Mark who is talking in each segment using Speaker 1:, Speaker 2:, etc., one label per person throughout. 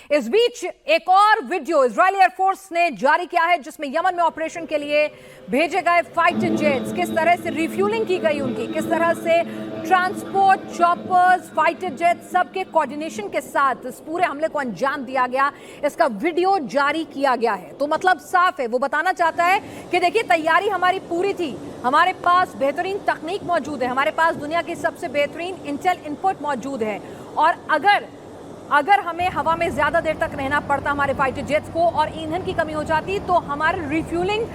Speaker 1: इस बीच एक और वीडियो इजरायली एयरफोर्स ने जारी किया है जिसमें यमन में ऑपरेशन के लिए भेजे गए फाइटर जेट्स, किस तरह से रिफ्यूलिंग की गई उनकी, किस तरह से ट्रांसपोर्ट, चॉपर्स, फाइटर जेट्स सबके कोऑर्डिनेशन के साथ इस पूरे हमले को अंजाम दिया गया, इसका वीडियो जारी किया गया है। तो मतलब साफ है, वो बताना चाहता है कि देखिए तैयारी हमारी पूरी थी, हमारे पास बेहतरीन तकनीक मौजूद है, हमारे पास दुनिया की सबसे बेहतरीन इंटेल इनपुट मौजूद है, और अगर हमें हवा में ज्यादा देर तक रहना पड़ता हमारे फाइटर जेट्स को और ईंधन की कमी हो जाती तो हमारे रिफ्यूलिंग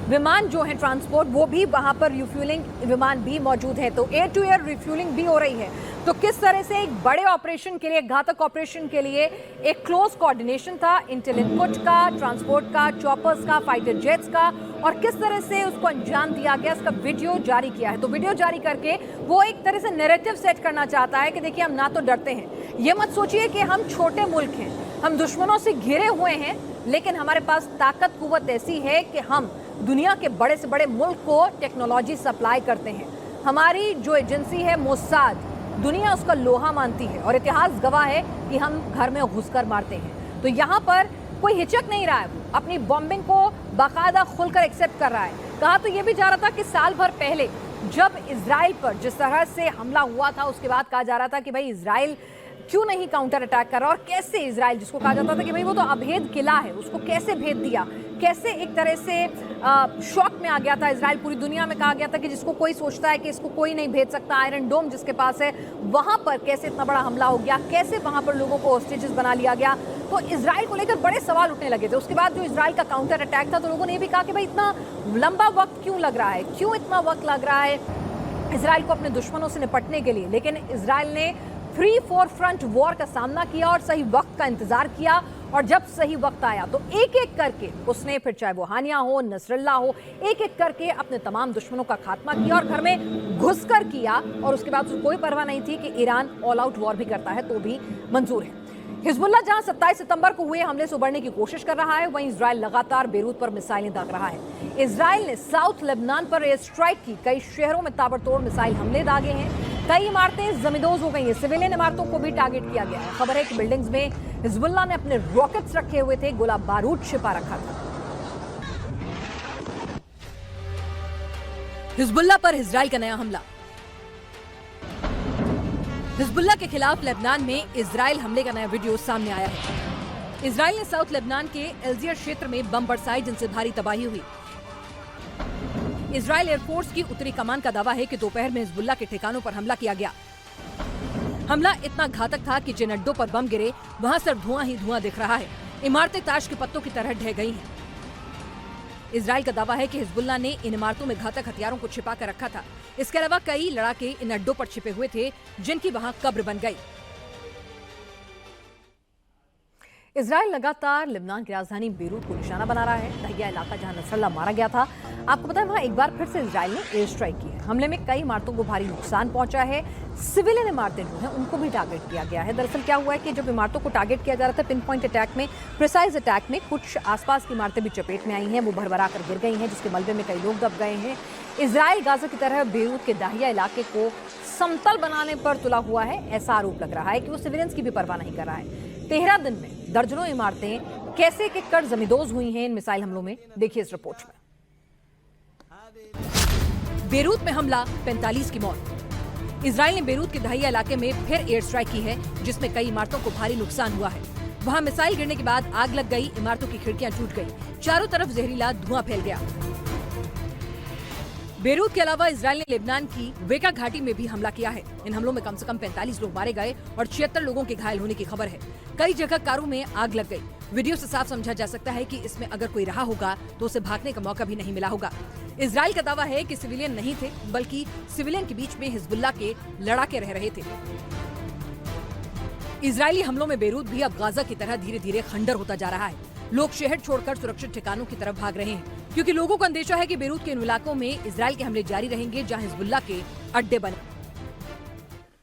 Speaker 1: विमान जो है ट्रांसपोर्ट, वो भी वहां पर रिफ्यूलिंग विमान भी मौजूद है, तो एयर टू एयर रिफ्यूलिंग भी हो रही है। तो किस तरह से एक बड़े ऑपरेशन के लिए, घातक ऑपरेशन के लिए एक क्लोज कोऑर्डिनेशन था इंटेल इनपुट का, ट्रांसपोर्ट का, चॉपर्स का, फाइटर जेट्स का, और किस तरह से उसको अंजाम दिया गया, इसका वीडियो जारी किया है। तो वीडियो जारी करके वो एक तरह से नैरेटिव सेट करना चाहता है कि देखिए हम ना तो डरते हैं, ये मत सोचिए कि हम छोटे मुल्क हैं, हम दुश्मनों से घिरे हुए हैं, लेकिन हमारे पास ताकत कुव्वत ऐसी है कि हम दुनिया के बड़े से बड़े मुल्क को टेक्नोलॉजी सप्लाई करते हैं। हमारी जो एजेंसी है मोसाद, दुनिया उसका लोहा मानती है और इतिहास गवाह है कि हम घर में घुसकर मारते हैं। तो यहाँ पर कोई हिचक नहीं रहा है, वो अपनी बॉम्बिंग को बाकायदा खुलकर एक्सेप्ट कर रहा है। कहा तो ये भी जा रहा था कि साल भर पहले जब इजराइल पर जिस तरह से हमला हुआ था, उसके बाद कहा जा रहा था कि भाई इजराइल क्यों नहीं काउंटर अटैक कर रहा, और कैसे इजराइल, जिसको कहा जाता था कि भाई वो तो अभेद किला है, उसको कैसे भेद दिया, कैसे एक तरह से शॉक में आ गया था इजराइल। पूरी दुनिया में कहा गया था कि जिसको कोई सोचता है कि इसको कोई नहीं भेज सकता, आयरन डोम जिसके पास है, वहां पर कैसे इतना बड़ा हमला हो गया, कैसे वहां पर लोगों को होस्टेजेस बना लिया गया। तो इजराइल को लेकर बड़े सवाल उठने लगे थे। उसके बाद जो इजराइल का काउंटर अटैक था, तो लोगों ने ये भी कहा कि भाई इतना लंबा वक्त क्यों लग रहा है, क्यों इतना वक्त लग रहा है इजराइल को अपने दुश्मनों से निपटने के लिए। लेकिन इजराइल ने फ्री फॉर फ्रंट वॉर का सामना किया और सही वक्त का इंतजार किया, और जब सही वक्त आया तो एक एक करके उसने, फिर चाहे वो हानिया हो, नसरल्ला हो, एक एक करके अपने तमाम दुश्मनों का खात्मा किया और घर में घुसकर किया। और उसके बाद उसको कोई परवाह नहीं थी कि ईरान ऑल आउट वॉर भी करता है तो भी मंजूर है। हिजबुल्लाह जहां 27 सितंबर को हुए हमले से उबरने की कोशिश कर रहा है, वहीं इजराइल लगातार बेरूत पर मिसाइलें दाग रहा है। इजराइल ने साउथ लेबनान पर एयर स्ट्राइक की, कई शहरों में ताबड़तोड़ मिसाइल हमले दागे हैं, कई इमारतें जमींदोज हो गई हैं, सिविलियन इमारतों को भी टारगेट किया गया है। खबर है कि बिल्डिंग्स में हिजबुल्लाह ने अपने रॉकेट्स रखे हुए थे, गोला बारूद छिपा रखा था। हिजबुल्लाह पर इजराइल का नया हमला। हिजबुल्लाह के खिलाफ लेबनान में इजराइल हमले का नया वीडियो सामने आया है। इजराइल ने साउथ लेबनान के एल्जियर क्षेत्र में बम बरसाए, जिनसे भारी तबाही हुई। इजराइल एयरफोर्स की उत्तरी कमान का दावा है कि दोपहर में हिजबुल्लाह के ठिकानों पर हमला किया गया। हमला इतना घातक था कि जिन अड्डों पर बम गिरे वहां सिर्फ धुआं ही धुआं दिख रहा है, इमारतें ताश के पत्तों की तरह ढह गई हैं। इजराइल का दावा है कि हिजबुल्लाह ने इन इमारतों में घातक हथियारों को छिपा कर रखा था। इसके अलावा कई लड़ाके इन अड्डों पर छिपे हुए थे, जिनकी वहां कब्र बन गई। इजराइल लगातार लेबनान की राजधानी बेरूत को निशाना बना रहा है, दहिया इलाका जहां नसरल्ला मारा गया था। आपको पता है वहां एक बार फिर से इजराइल ने एयर स्ट्राइक की है। हमले में कई इमारतों को भारी नुकसान पहुंचा है, सिविलियन इमारतें जो हैं उनको भी टारगेट किया गया है। दरअसल क्या हुआ है कि जब इमारतों को टारगेट किया जा रहा था, पिन पॉइंट अटैक में, प्रिसाइज अटैक में, कुछ आसपास की इमारतें भी चपेट में आई हैं, वो भरभरा कर गिर गई हैं, जिसके मलबे में कई लोग दब गए हैं। इजराइल गाजा की तरह बेरूत के दाहिया इलाके को समतल बनाने पर तुला हुआ है, ऐसा आरोप लग रहा है कि वो सिविलियंस की भी परवाह नहीं कर रहा है। 13 दिन में दर्जनों इमारतें कैसे के कर जमींदोज हुई हैं इन मिसाइल हमलों में, देखिए इस रिपोर्ट में। बेरूत में हमला, 45 की मौत। इजराइल ने बेरूत के दहिया इलाके में फिर एयर स्ट्राइक की है, जिसमें कई इमारतों को भारी नुकसान हुआ है। वहां मिसाइल गिरने के बाद आग लग गई, इमारतों की खिड़कियां टूट गई, चारों तरफ जहरीला धुआं फैल गया। बेरूत के अलावा इजराइल ने लेबनान की वेका घाटी में भी हमला किया है। इन हमलों में कम से कम 45 लोग मारे गए और 76 लोगों के घायल होने की खबर है। कई जगह कारों में आग लग गई। वीडियो से साफ समझा जा सकता है कि इसमें अगर कोई रहा होगा तो उसे भागने का मौका भी नहीं मिला होगा। इजराइल का दावा है कि सिविलियन नहीं थे, बल्कि सिविलियन के बीच में हिजबुल्लाह के लड़ाके रह रहे थे। इजरायली हमलों में बेरूत भी अब गाजा की तरह धीरे धीरे खंडर होता जा रहा है। लोग शहर छोड़कर सुरक्षित ठिकानों की तरफ भाग रहे हैं, क्योंकि लोगों को अंदेशा है कि बेरूत के इन इलाकों में इजराइल के हमले जारी रहेंगे, जहां हिजबुल्लाह के अड्डे बने।